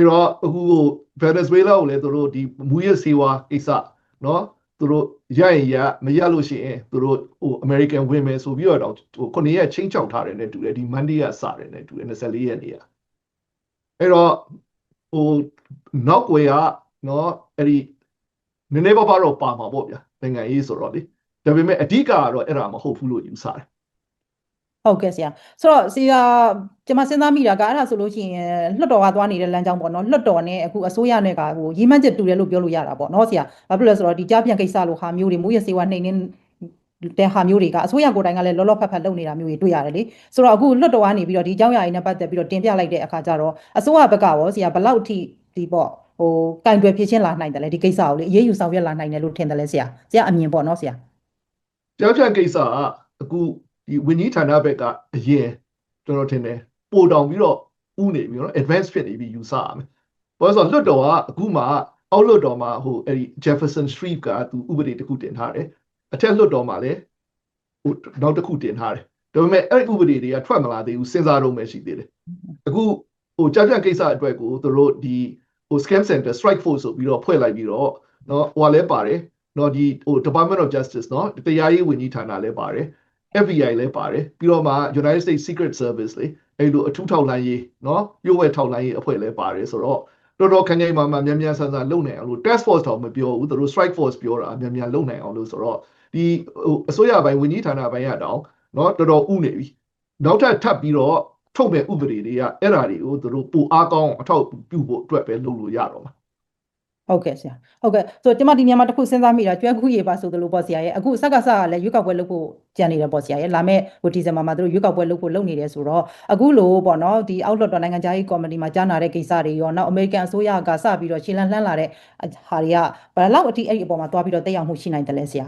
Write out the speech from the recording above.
အဲ့တော့အခုဗင်နီဇွဲလားကိုလည်းသူတို့ဒီမူရစေဝါကိစ္စနော်သူတို့ရရင်ရမရလို့ရှိရင်သူတို့အမေရိကန်ဝင်မယ်ဆိုပြီးတော့9ရက်ချင်းချောက်ထားတယ်နဲ့တူတယ်ဒီမန်ဒေးကစတယ်နဲ့တူတယ်24ရက်နေ့ကအဲ့တော့နောက်ွယ်ကနော်အဲ့ဒီနည်းနည်းပါးပါတော့ပါမှာပေါ့ဗျာနိုင်ငံရေးဆိုတော့လေဒါပေမဲ့အဓိကကတော့အဲ့ဒါမဟုတ်ဘူးလို့ယူဆတယ်ဟုတ်ကဲ့ဆရာဆိုတော့ဆရာကျွန်မစဉ်းစားမိတာကအဲ့ဒါဆိုလို့ရှိရင်လွှတ်တော်ကသွားနေတဲ့လမ်းကြောင်းပေါ့နော်လွှတ်တော်နဲ့အခုအစိုးရနဲ့ကရည်မှန်းချက်တူတယ်လို့ပြောလို့ရတာပေါ့နော်ဆရာဘာဖြစ်လဲဆိုတော့ဒီကြားပြန်ကိစ္စလိုဟာမျိုးတွေမိုးရစေဝါနှိမ်နှင်းတဲ့ဟာမျိုးတွေကအစိုးရကိုယ်တိုင်ကလည်းလောလောဖတ်ဖတ်လုပ်နေတာမျိုးတွေတွေ့ရတယ်လေဆိုတော့အခုလွှတ်တော်ကနေပြီးတော့ဒီအကြောင်းအရာတွေနဲ့ပတ်သက်ပြီးတော့တင်ပြလိုက်တဲ့အခါကျတော့အစိုးရဘက်ကရောဆရာဘယ်လောက်ထိဒီပေါ့ကင်တွယ်ဖြည့်ချင်းလာနိုင်တယ်လေဒီကိစ္စကိုလေအရေးယူဆောင်ရွက်လာနိုင်တယ်လို့ထင်တယ်လေဆရာအမြင်ပေါ့နော်ဆရာကြားပြန်ကိစ္စကအခုဒီဝင်းကြီးဌာနဘက်ကအရင်ကျွန်တော်ထင်တယ်ပို့တောင်ပြီးတော့ဥနေပြီနော် advance ဖြစ်နေပြီယူဆရမယ်ဘာလို့ဆိုတော့လွတ်တော်ကအခုမှအောက်လွတ်တော်မှာအဲ့ဒီ Jefferson Street ကသူဥပဒေတစ်ခုတင်ထားတယ်အထက်လွတ်တော်မှာလည်းနောက်တစ်ခုတင်ထားတယ်ဒါပေမဲ့အဲ့ဒီဥပဒေတွေကထွက်မလာသေးဘူးစဉ်းစားတော့မှရှိသေးတယ်အခုကြားပြန်ကိစ္စအတွက်ကိုသူတို့ဒီscam center strike force ဆိုပြီးတော့ဖွဲ့လိုက်ပြီးတော့နော်ဟိုလည်းပါတယ်နော်ဒီ Department of Justice နော်တရားရေးဝန်ကြီးဌာနလည်းပါတယ်FBI လည်းပါတယ်ပြီးတော့မှ United States Secret Service လေအဲ့လိုအထူးထောက်လှမ်းရေးနော်ရုပ်ဝဲထောက်လှမ်းရေးအဖွဲ့လည်းပါတယ်ဆိုတော့တော်တော်ခိုင်ခိုင်မာမာမြန်မြန်ဆန်ဆန်လုပ်နိုင်အောင်လို့ task force တော့မပြောဘူးသူတို့ strike force ပြောတာမြန်မြန်လုပ်နိုင်အောင်လို့ဆိုတော့ဒီအစိုးရပိုင်းဝန်ကြီးဌာနပိုင်းရတောင်နော်တော်တော်ဥနေပြီနောက်ထပ်ပြီးတော့ထုတ်မဲ့ဥပဒေတွေကအဲ့ဓာတွေကိုသူတို့ပိုအားကောင်းအထောက်ပြုဖို့အတွက်ပဲလုပ်လို့ရတော့မှာဟုတ်ကဲ့ဆရာဟုတ်ကဲ့ဆိုတော့ကျွန်မဒီညမှာတစ်ခုစဉ်းစားမိတာကျွဲခုရေပါဆိုသလိုပေါ့ဆရာရဲ့အခုစကစကလည်းရွေးကောက်ပွဲလုပ်ဖို့ကြံနေတယ်ပေါ့ဆရာရဲ့လာမဲ့ဒီဇင်ဘာမှာသူတို့ရွေးကောက်ပွဲလုပ်ဖို့လုပ်နေတယ်ဆိုတော့အခုလိုပေါ့နော်ဒီအောက်လွှတ်တော်နိုင်ငံခြားရေးကော်မတီမှာကြားနာတဲ့ကိစ္စတွေရောနောက်အမေရိကန်အစိုးရကစပြီးတော့ရှင်းလန်းလှမ်းလာတဲ့ဟာတွေကဘယ်လောက်အထိအဲ့ဒီအပေါ်မှာသွားပြီးတော့တက်ရောက်မှုရှိနိုင်တယ်လဲဆရာ